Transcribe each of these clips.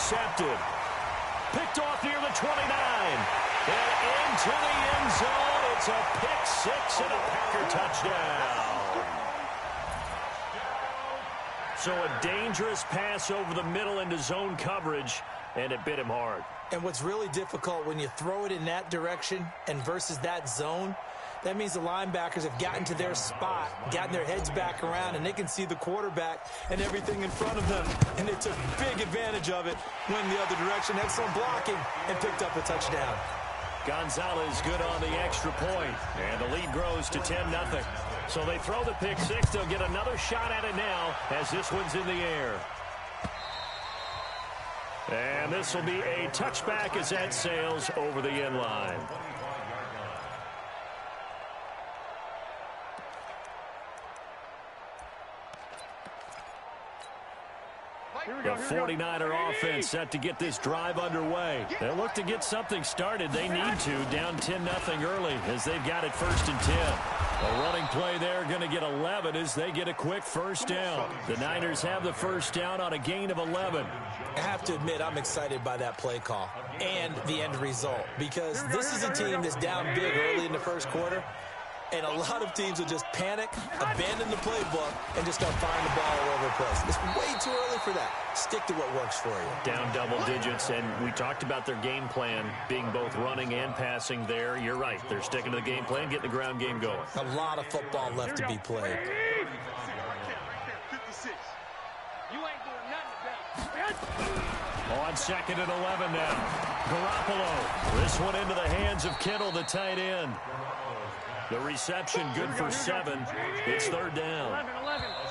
intercepted. Picked off near the 29. And into the end zone. It's a pick six and a Packer touchdown. So a dangerous pass over the middle into zone coverage, and it bit him hard. And what's really difficult when you throw it in that direction and versus that zone, that means the linebackers have gotten to their spot, gotten their heads back around, and they can see the quarterback and everything in front of them. And they took big advantage of it, went the other direction, excellent blocking, and picked up a touchdown. Gonzalez good on the extra point, and the lead grows to 10-0. So they throw the pick six. They'll get another shot at it now as this one's in the air. And this will be a touchback as that sails over the end line. The 49er offense set to get this drive underway. They'll look to get something started. They need to, down 10-0 early as they've got it 1st and 10. A running play there, going to get 11 as they get a quick first down. The Niners have the first down on a gain of 11. I have to admit, I'm excited by that play call and the end result because this is a team that's down big early in the first quarter. And a lot of teams will just panic, abandon the playbook, and just start firing the ball all over the place. It's way too early for that. Stick to what works for you. Down double digits, and we talked about their game plan being both running and passing there. You're right. They're sticking to the game plan, getting the ground game going. A lot of football left to be played. On 2nd and 11 now. Garoppolo. This one into the hands of Kittle, the tight end. The reception good for 7. It's 3rd down.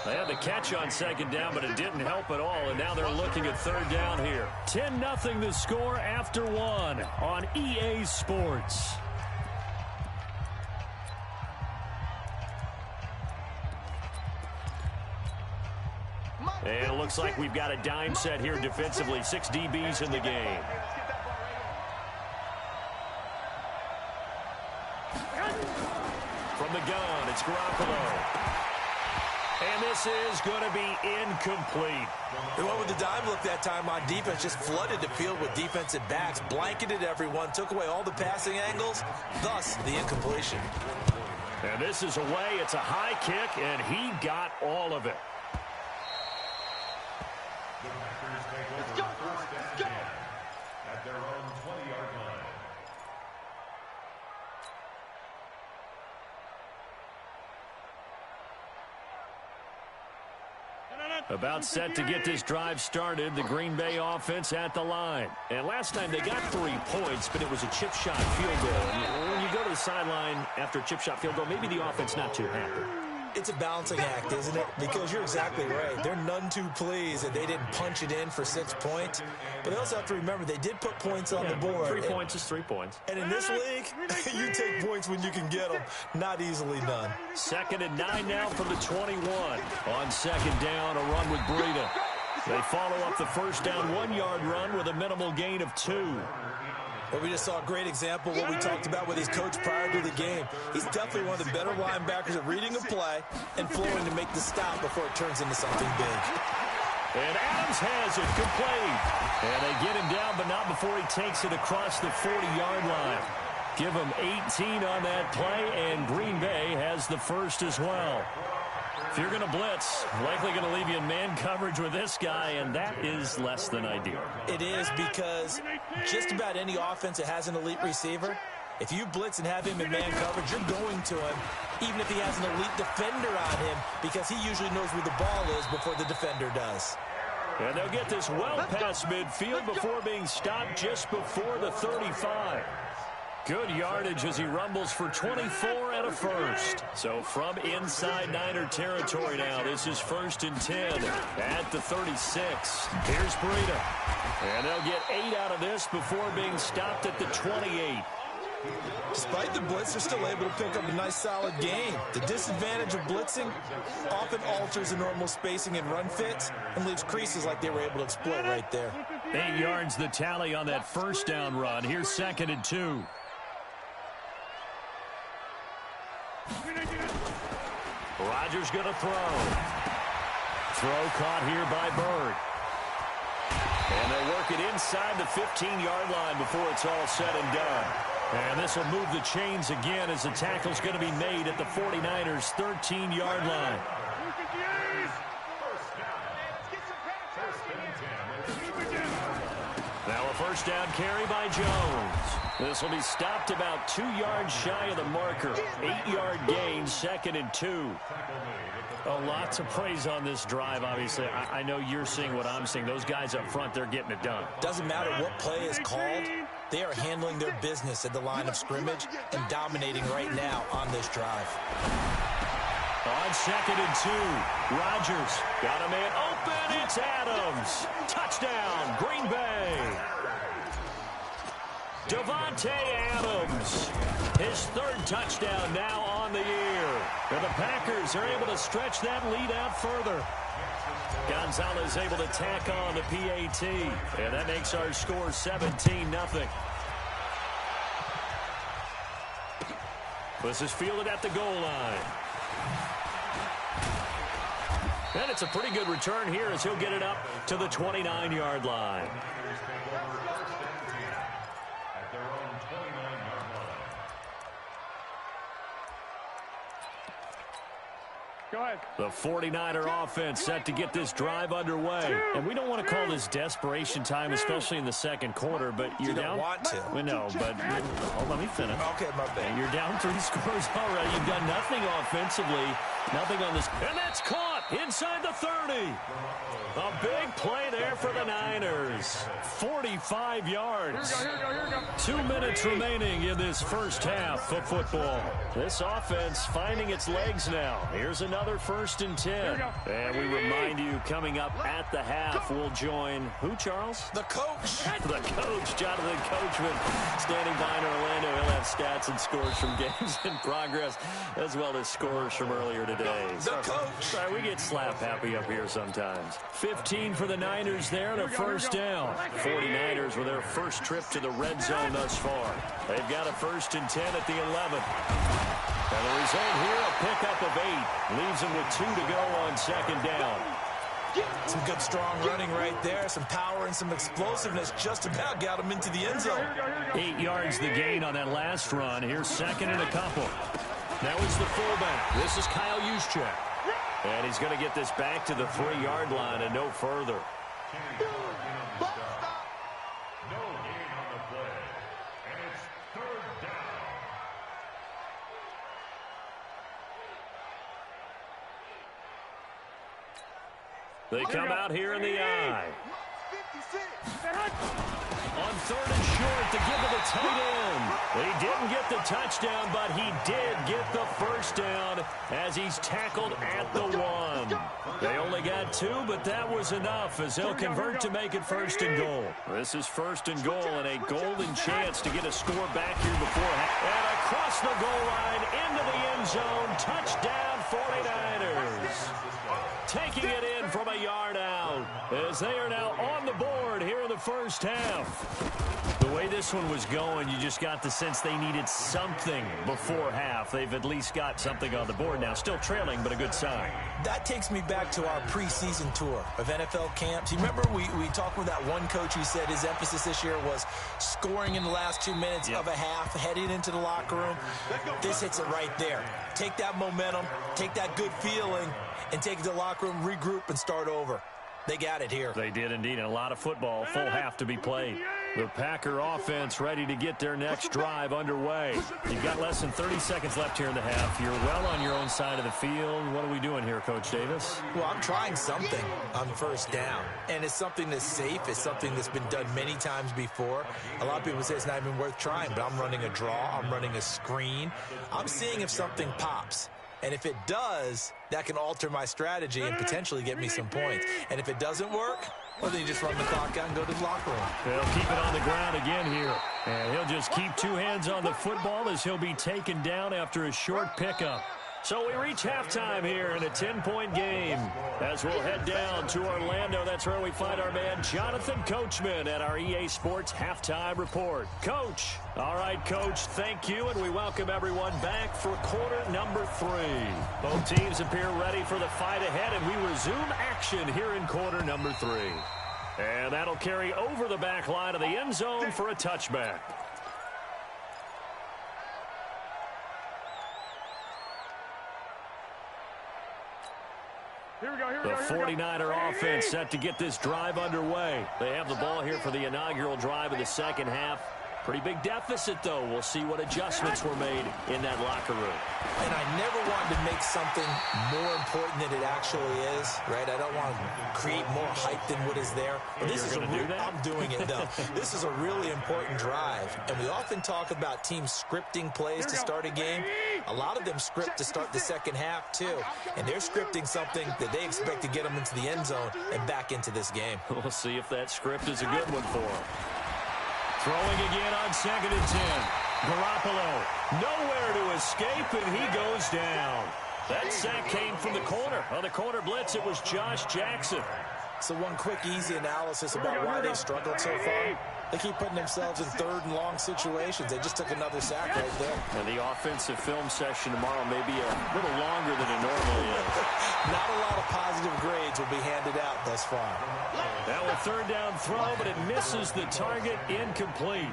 They had the catch on 2nd down, but it didn't help at all, and now they're looking at 3rd down here. 10-0 the score after 1 on EA Sports. And it looks like we've got a dime set here defensively. 6 DBs in the game. From the gun, it's Garoppolo. And this is going to be incomplete. They went with the dime look that time on defense, just flooded the field with defensive backs, blanketed everyone, took away all the passing angles, thus the incompletion. And this is away. It's a high kick, and he got all of it. Let's go. At their own 20-yard line. About set to get this drive started, the Green Bay offense at the line. And last time they got 3 points, but it was a chip shot field goal. When you go to the sideline after a chip shot field goal, maybe the offense not too happy. It's a balancing act, isn't it? Because you're exactly right. They're none too pleased that they didn't punch it in for 6 points. But they also have to remember they did put points on the board. 3 points is 3 points. And in this league, you take points when you can get them. Not easily done. 2nd and 9 now from the 21. On 2nd down, a run with Breida. They follow up the first down 1-yard run with a minimal gain of 2. Well, we just saw a great example of what we talked about with his coach prior to the game. He's definitely one of the better linebackers at reading a play and flowing to make the stop before it turns into something big. And Adams has it complete. And they get him down, but not before he takes it across the 40-yard line. Give him 18 on that play, and Green Bay has the first as well. If you're going to blitz, likely going to leave you in man coverage with this guy, and that is less than ideal. It is because just about any offense that has an elite receiver, if you blitz and have him in man coverage, you're going to him, even if he has an elite defender on him, because he usually knows where the ball is before the defender does. And they'll get this well past midfield before being stopped just before the 35. Good yardage as he rumbles for 24 and a first. So from inside Niner territory now, this is 1st and 10 at the 36. Here's Breida. And they'll get 8 out of this before being stopped at the 28. Despite the blitz, they're still able to pick up a nice solid gain. The disadvantage of blitzing often alters the normal spacing and run fits and leaves creases like they were able to exploit right there. 8 yards the tally on that first down run. Here's 2nd and 2. Rodgers going to throw. Throw caught here by Bird. And they'll work it inside the 15-yard line before it's all said and done. And this will move the chains again as the tackle's going to be made at the 49ers' 13-yard line. Now a first down carry by Jones. This will be stopped about 2 yards shy of the marker. 8-yard gain, 2nd and 2. Oh, lots of praise on this drive, obviously. I know you're seeing what I'm seeing. Those guys up front, they're getting it done. Doesn't matter what play is called. They are handling their business at the line of scrimmage and dominating right now on this drive. On 2nd and 2, Rodgers got a man open. It's Adams. Touchdown, Green Bay. Davante Adams, his 3rd touchdown now on the year. And the Packers are able to stretch that lead out further. Gonzalez able to tack on the PAT, and that makes our score 17-0. This is fielded at the goal line. And it's a pretty good return here as he'll get it up to the 29-yard line. Go ahead. The 49er offense set to get this drive underway. And we don't want to call this desperation time, especially in the second quarter, but you're down. You don't want to. We know, but let me finish. Okay, my bad. You're down 3 scores already. You've done nothing offensively. Nothing on this. And that's caught inside the 30. A big play there for the Niners. 45 yards. Here we go. 2 minutes remaining in this first half of football. This offense finding its legs now. Here's another 1st and 10. And we remind you, coming up at the half, we'll join who, Charles? The coach. The coach, Jonathan Coachman, standing by in Orlando. He'll have stats and scores from games in progress, as well as scores from earlier today. The coach. Sorry, we get slap happy up here sometimes. 15 for the Niners there and a first down. 49ers with their first trip to the red zone thus far. They've got a 1st and 10 at the 11. And the result here, a pickup of 8. Leaves them with 2 to go on 2nd down. Some good strong running right there. Some power and some explosiveness just about got him into the end zone. 8 yards the gain on that last run. Here's 2nd and a couple. Now it's the fullback. This is Kyle Juszczyk. And he's going to get this back to the 3-yard line and no further. No gain on the play. And it's 3rd down. They come out here in the eye. On 3rd and short to give to the tight end. He didn't get the touchdown, but he did get the first down as he's tackled at the 1. They only got 2, but that was enough as they'll convert to make it 1st and goal. This is 1st and goal and a golden chance to get a score back here before. And across the goal line into the end zone. Touchdown 49ers. Taking it in from a yard out as they are now on the board here in the first half. The way this one was going, you just got the sense they needed something before half. They've at least got something on the board now. Still trailing, but a good sign. That takes me back to our preseason tour of NFL camps. You remember we talked with that one coach who said his emphasis this year was scoring in the last 2 minutes of a half, heading into the locker room. This hits it right there. Take that momentum, take that good feeling, and take it to the locker room, regroup, and start over. They got it here. They did indeed, and a lot of football, full half to be played. The Packer offense ready to get their next drive underway. You've got less than 30 seconds left here in the half. You're well on your own side of the field. What are we doing here, Coach Davis? Well, I'm trying something on 1st down, and it's something that's safe. It's something that's been done many times before. A lot of people say it's not even worth trying, but I'm running a draw. I'm running a screen. I'm seeing if something pops. And if it does, that can alter my strategy and potentially get me some points. And if it doesn't work, well, then you just run the clock out and go to the locker room. They'll keep it on the ground again here. And he'll just keep 2 hands on the football as he'll be taken down after a short pickup. So we reach halftime here in a 10-point game. As we'll head down to Orlando, that's where we find our man Jonathan Coachman at our EA Sports Halftime Report. Coach. All right, Coach, thank you, and we welcome everyone back for quarter number 3. Both teams appear ready for the fight ahead, and we resume action here in quarter number 3. And that'll carry over the back line of the end zone for a touchback. The 49er offense set to get this drive underway. They have the ball here for the inaugural drive of the second half. Pretty big deficit, though. We'll see what adjustments were made in that locker room. And I never wanted to make something more important than it actually is, right? I don't want to create more hype than what is there. But this is I'm doing it, though. This is a really important drive. And we often talk about teams scripting plays to start a game. A lot of them script to start the second half, too. And they're scripting something that they expect to get them into the end zone and back into this game. We'll see if that script is a good one for them. Throwing again on 2nd and 10. Garoppolo nowhere to escape, and he goes down. That sack came from the corner. On the corner blitz, it was Josh Jackson. So one quick, easy analysis about why they've struggled so far. They keep putting themselves in 3rd and long situations. They just took another sack right there. And the offensive film session tomorrow may be a little longer than it normally is. Not a lot of positive grades will be handed out thus far. Now a 3rd down throw, but it misses the target, incomplete.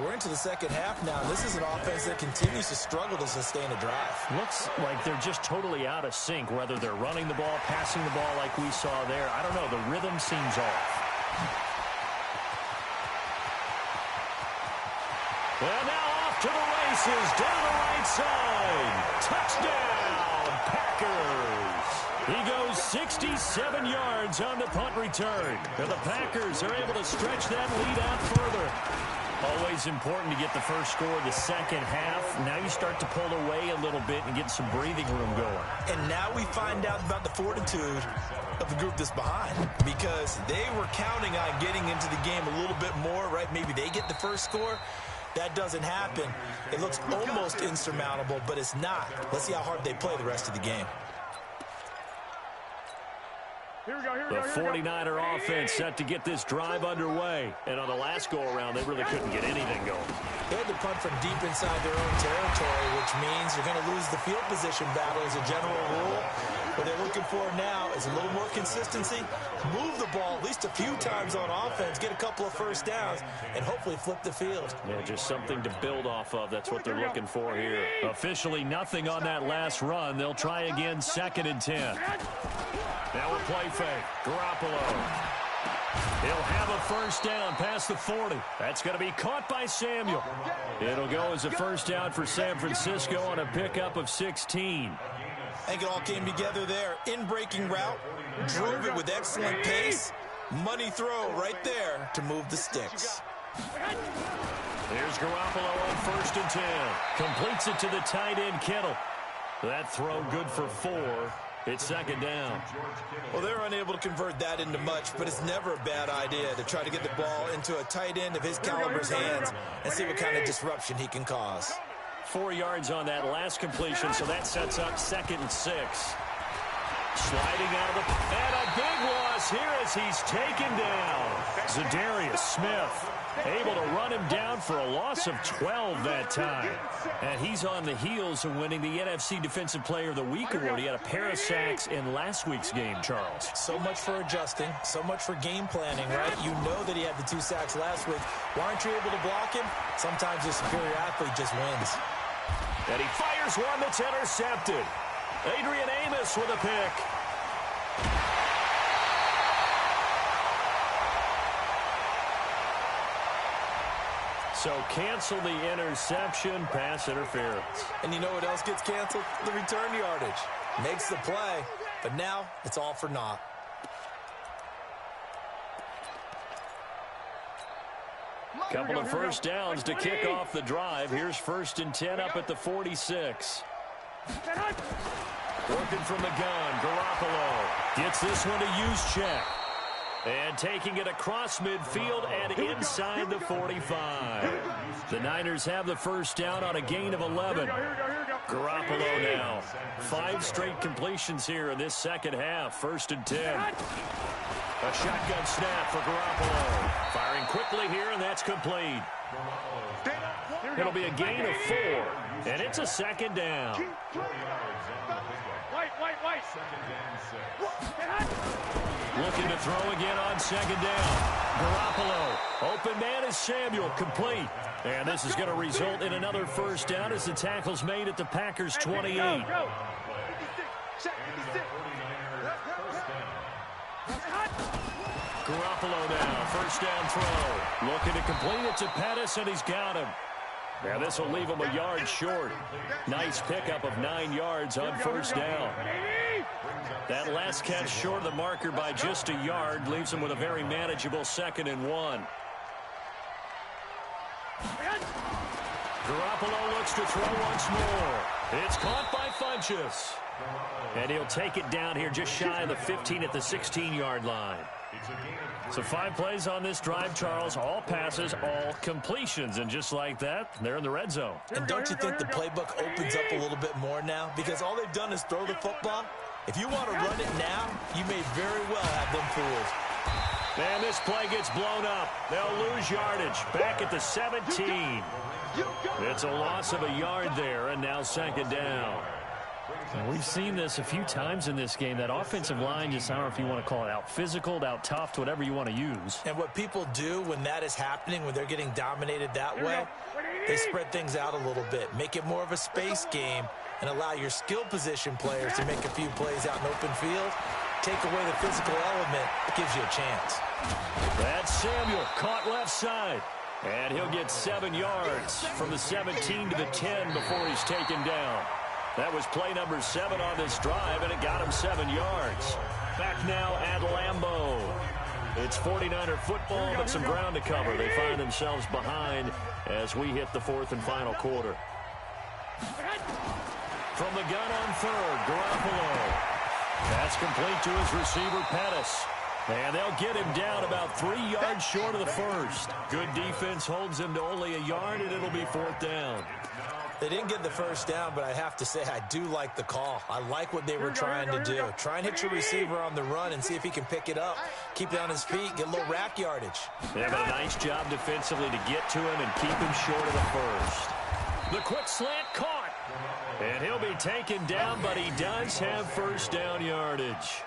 We're into the second half now. This is an offense that continues to struggle to sustain a drive. Looks like they're just totally out of sync, whether they're running the ball, passing the ball like we saw there. I don't know. The rhythm seems off. Well, now off to the races, down the right side. Touchdown, Packers. He goes 67 yards on the punt return. And the Packers are able to stretch that lead out further. Always important to get the first score of the second half. Now you start to pull away a little bit and get some breathing room going. And now we find out about the fortitude of the group that's behind, because they were counting on getting into the game a little bit more, right? Maybe they get the first score. That doesn't happen. It looks almost insurmountable, but it's not. Let's see how hard they play the rest of the game. The 49er offense set to get this drive underway. And on the last go-around, they really couldn't get anything going. They had to punt from deep inside their own territory, which means you're going to lose the field position battle as a general rule. What they're looking for now is a little more consistency, move the ball at least a few times on offense, get a couple of first downs, and hopefully flip the field. Yeah, just something to build off of. That's what they're looking for here. Officially nothing on that last run. They'll try again 2nd and 10. Now a play fake. Garoppolo. He'll have a first down past the 40. That's going to be caught by Samuel. It'll go as a first down for San Francisco on a pickup of 16. I think it all came together there. In-breaking route, drove it with excellent pace. Money throw right there to move the sticks. Here's Garoppolo on 1st and 10. Completes it to the tight end, Kittle. That throw good for 4. It's 2nd down. Well, they're unable to convert that into much, but it's never a bad idea to try to get the ball into a tight end of his caliber's hands and see what kind of disruption he can cause. 4 yards on that last completion, so that sets up 2nd and 6. Sliding out of the... And a big loss here as he's taken down. Zadarius Smith able to run him down for a loss of 12 that time. And he's on the heels of winning the NFC Defensive Player of the Week award. He had a pair of sacks in last week's game, Charles. So much for adjusting, so much for game planning, right? You know that he had the 2 sacks last week. Why aren't you able to block him? Sometimes the superior athlete just wins. And he fires one that's intercepted. Adrian Amos with a pick. So cancel the interception, pass interference. And you know what else gets canceled? The return yardage. Makes the play, but now it's all for naught. Couple of first downs to kick off the drive. Here's 1st and 10 up at the 46. Working from the gun, Garoppolo gets this one to use check. And taking it across midfield and inside the 45. The Niners have the first down on a gain of 11. Garoppolo now. 5 straight completions here in this second half. 1st and 10. A shotgun snap for Garoppolo. Firing quick. quickly here, and that's complete. It'll be a gain of 4, and it's a second down. Looking to throw again on second down. Garoppolo. Open man is Samuel. Complete. And this is going to result in another first down as the tackle's made at the Packers' 28. Garoppolo now. First down throw. Looking to complete it to Pettis, and he's got him. Now this will leave him a yard short. Nice pickup of 9 yards on first down. That last catch short of the marker by just a yard leaves him with a very manageable 2nd and 1. Garoppolo looks to throw once more. It's caught by Funchess. And he'll take it down here just shy of the 15 at the 16-yard line. So 5 plays on this drive, Charles. All passes, all completions. And just like that, they're in the red zone. And don't you think the playbook opens up a little bit more now? Because all they've done is throw the football. If you want to run it now, you may very well have them fooled. And this play gets blown up. They'll lose yardage. Back at the 17. It's a loss of a yard there, and now second down. And we've seen this a few times in this game. That offensive line just, I don't know if you want to call it out physical, out tough, whatever you want to use. And what people do when that is happening, when they're getting dominated that way, they spread things out a little bit, make it more of a space game, and allow your skill position players to make a few plays out in open field. Take away the physical element, it gives you a chance. That's Samuel, caught left side. And he'll get 7 yards from the 17 to the 10 before he's taken down. That was play number 7 on this drive, and it got him 7 yards. Back now at Lambeau. It's 49er football, but some ground to cover. They find themselves behind as we hit the 4th and final quarter. From the gun on 3rd, Garoppolo. That's complete to his receiver, Pettis. And they'll get him down about 3 yards short of the first. Good defense holds him to only a yard, and it'll be 4th down. They didn't get the first down, but I have to say I do like the call. I like what they were trying to do. Try and hit your receiver on the run and see if he can pick it up. Keep it on his feet, get a little rack yardage. They have a nice job defensively to get to him and keep him short of the first. The quick slant caught. And he'll be taken down, but he does have first down yardage.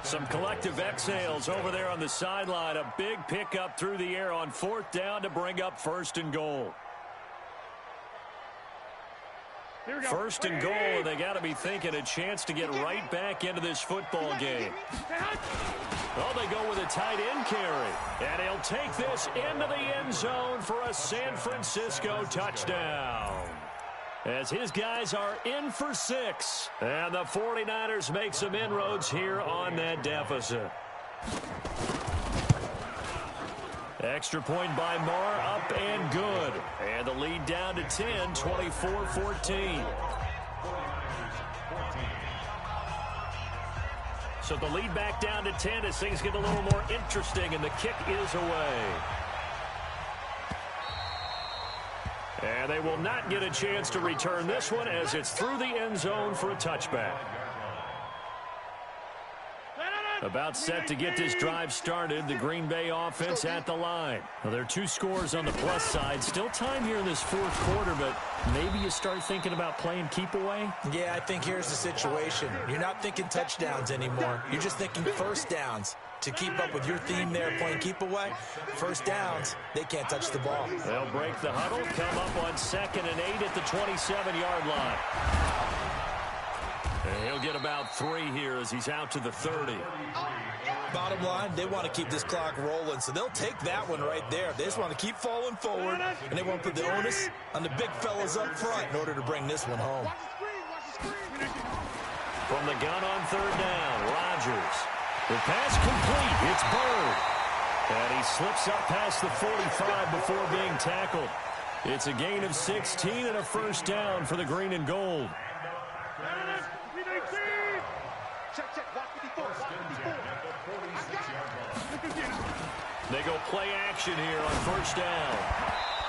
Some collective exhales over there on the sideline. A big pickup through the air on 4th down to bring up 1st and goal. 1st and goal, and they got to be thinking a chance to get right back into this football game. Oh, they go with a tight end carry. And he'll take this into the end zone for a San Francisco touchdown. As his guys are in for 6. And the 49ers make some inroads here on that deficit. Extra point by Marr, up and good. And the lead down to 10, 24-14. So the lead back down to 10 as things get a little more interesting, and the kick is away. And they will not get a chance to return this one as it's through the end zone for a touchback. About set to get this drive started, the Green Bay offense at the line. Well, there are 2 scores on the plus side. Still time here in this 4th quarter, but maybe you start thinking about playing keep away? Yeah, I think here's the situation. You're not thinking touchdowns anymore. You're just thinking first downs. To keep up with your theme there, playing keep away, first downs, they can't touch the ball. They'll break the huddle, come up on 2nd and 8 at the 27-yard line. And he'll get about 3 here as he's out to the 30. Bottom line, they want to keep this clock rolling, so they'll take that one right there. They just want to keep falling forward, and they want to put the onus on the big fellas up front in order to bring this one home. From the gun on 3rd down, Rodgers. The pass complete. It's Bird. And he slips up past the 45 before being tackled. It's a gain of 16 and a first down for the green and gold. They go play action here on 1st down.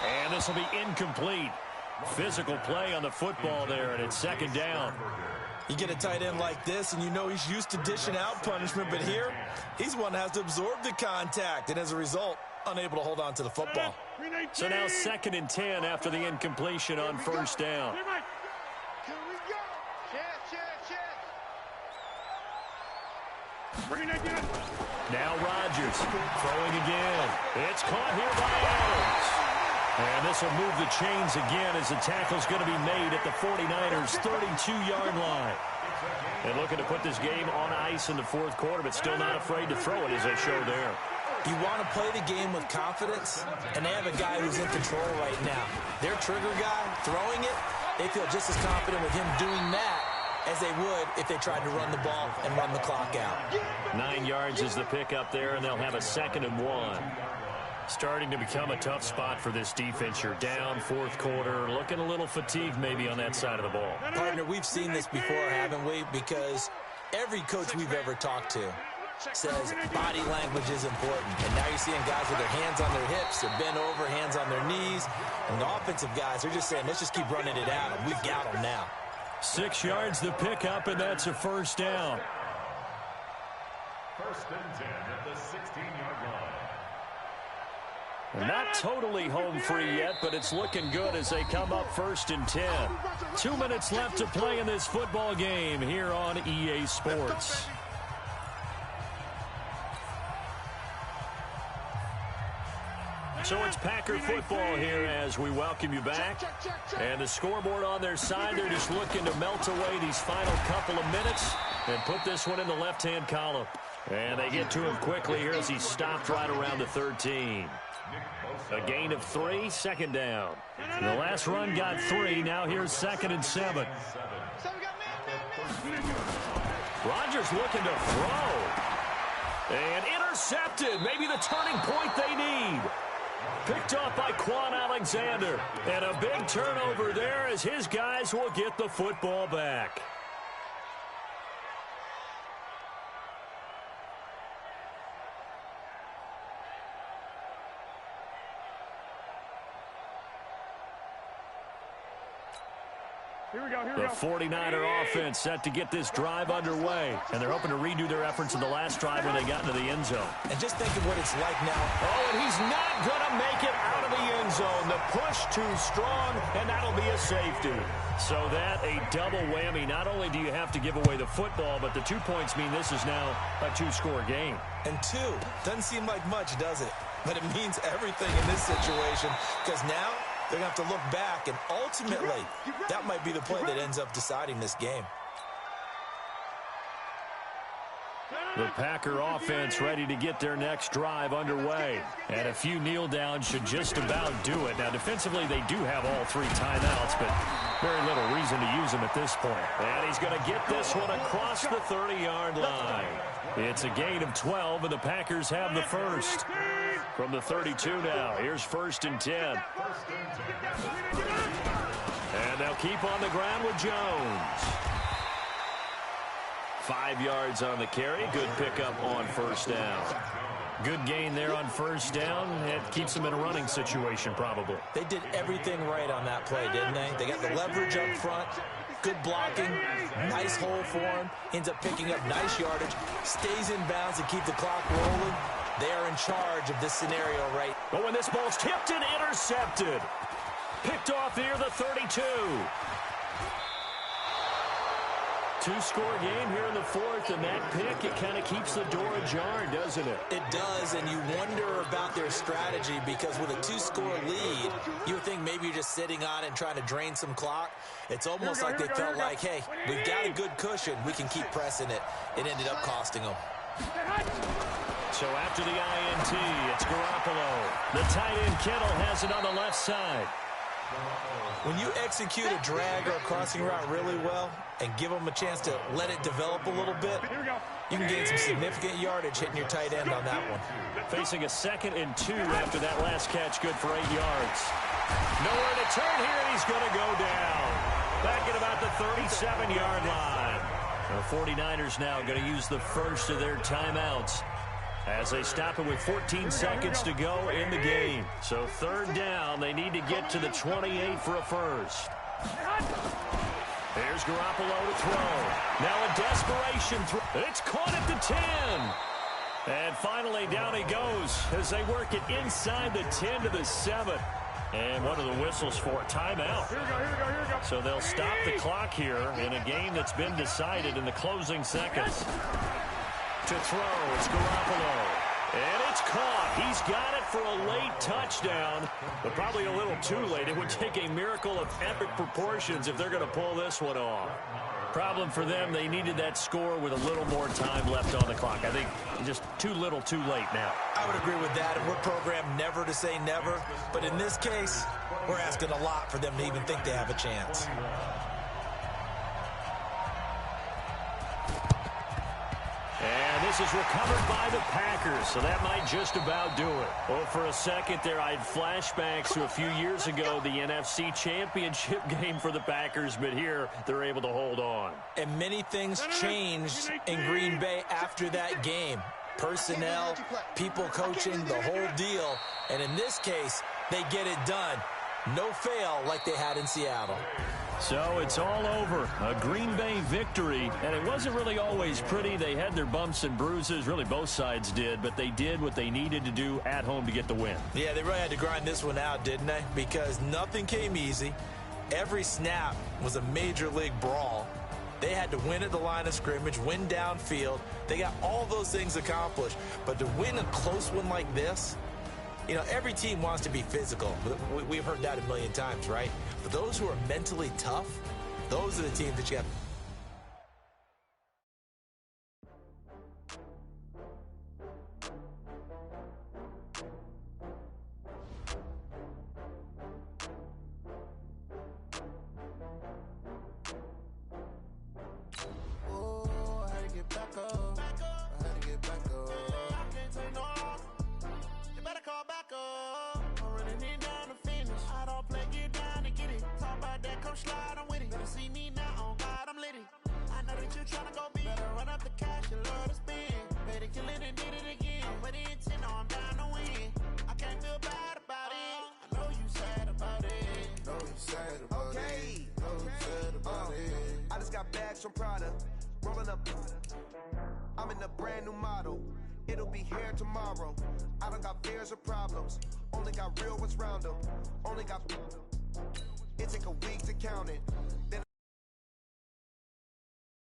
And this will be incomplete. Physical play on the football there, and it's 2nd down. You get a tight end like this, and you know he's used to dishing out punishment, but here, he's one that has to absorb the contact, and as a result, unable to hold on to the football. So now 2nd and 10 after the incompletion on first down. Now Rodgers throwing again. It's caught here by Adams. And this will move the chains again as the tackle's going to be made at the 49ers' 32-yard line. And looking to put this game on ice in the 4th quarter, but still not afraid to throw it as they show there. You want to play the game with confidence, and they have a guy who's in control right now. Their trigger guy throwing it, they feel just as confident with him doing that as they would if they tried to run the ball and run the clock out. 9 yards is the pickup there, and they'll have a 2nd and 1. Starting to become a tough spot for this defense. You're down 4th quarter, looking a little fatigued maybe on that side of the ball. Partner, we've seen this before, haven't we? Because every coach we've ever talked to says body language is important. And now you're seeing guys with their hands on their hips, they're bent over, hands on their knees. And the offensive guys are just saying, let's just keep running it at them. We've got them now. 6 yards the pickup, and that's a first down. 1st and 10 at the 16-yard line. Not totally home free yet, but it's looking good as they come up 1st and 10. 2 minutes left to play in this football game here on EA Sports. So it's Packer football here as we welcome you back. And the scoreboard on their side, they're just looking to melt away these final couple of minutes and put this one in the left-hand column. And they get to him quickly here as he stopped right around the 13. A gain of 3, 2nd down. The last run got 3. Now here's 2nd and 7. Rodgers looking to throw. And intercepted. Maybe the turning point they need. Picked off by Quan Alexander. And a big turnover there as his guys will get the football back. The 49er offense set to get this drive underway. And they're hoping to redo their efforts in the last drive when they got into the end zone. And just think of what it's like now. Oh, and he's not going to make it out of the end zone. The push too strong, and that'll be a safety. So that a double whammy. Not only do you have to give away the football, but the 2 points mean this is now a 2-score game. And 2 doesn't seem like much, does it? But it means everything in this situation because now they're going to have to look back, and ultimately, that might be the play that ends up deciding this game. The Packer offense ready to get their next drive underway. And a few kneel downs should just about do it. Now, defensively, they do have all 3 timeouts, but very little reason to use them at this point. And he's going to get this one across the 30-yard line. It's a gain of 12, and the Packers have the first. From the 32 now, here's 1st and 10. And they'll keep on the ground with Jones. 5 yards on the carry. Good pickup on 1st down. Good gain there on 1st down. It keeps them in a running situation, probably. They did everything right on that play, didn't they? They got the leverage up front. Good blocking. Nice hole for him. Ends up picking up nice yardage. Stays in bounds to keep the clock rolling. They are in charge of this scenario, right? But when this ball's tipped and intercepted. Picked off near the 32. 2-score game here in the 4th, and that pick, it kind of keeps the door ajar, doesn't it? It does, and you wonder about their strategy because with a 2-score lead, you would think maybe you're just sitting on it and trying to drain some clock. It's almost like they felt like, hey, we've got a good cushion. We can keep pressing it. It ended up costing them. So after the INT, it's Garoppolo. The tight end Kittle has it on the left side. When you execute a drag or a crossing route really well and give them a chance to let it develop a little bit, you can gain some significant yardage hitting your tight end on that one. Facing a 2nd and 2 after that last catch, good for 8 yards. Nowhere to turn here, and he's going to go down. Back at about the 37-yard line. The 49ers now going to use the first of their timeouts as they stop it with 14 seconds to go in the game. So 3rd down, they need to get to the 28 for a first. Here's Garoppolo to throw. Now a desperation throw. It's caught at the 10. And finally, down he goes as they work it inside the 10 to the 7. And what are the whistles for? Timeout. Here we go. So they'll stop the clock here in a game that's been decided in the closing seconds. To throw, it's Garoppolo. And it's caught. He's got it for a late touchdown, but probably a little too late. It would take a miracle of epic proportions if they're going to pull this one off. Problem for them, they needed that score with a little more time left on the clock. I think just too little too late now. I would agree with that, and we're programmed never to say never. But in this case, we're asking a lot for them to even think they have a chance. And this is recovered by the Packers, so that might just about do it. Well, for a second there, I had flashbacks to a few years ago, the NFC Championship game for the Packers, but here they're able to hold on. And many things changed in Green Bay after that game. Personnel, people coaching, the whole deal. And in this case, they get it done. No fail like they had in Seattle. So it's all over. A Green Bay victory, and it wasn't really always pretty. They had their bumps and bruises. Really, both sides did, but they did what they needed to do at home to get the win. Yeah, they really had to grind this one out, didn't they? Because nothing came easy. Every snap was a major league brawl. They had to win at the line of scrimmage, win downfield. They got all those things accomplished. But to win a close one like this, you know, every team wants to be physical. We've heard that a million times, right? But those who are mentally tough, those are the teams that you have. I just got bags from Prada, rolling up. I'm in a brand new model. It'll be here tomorrow. I don't got fears or problems. Only got real ones round them. Only got. It take a week to count it. Then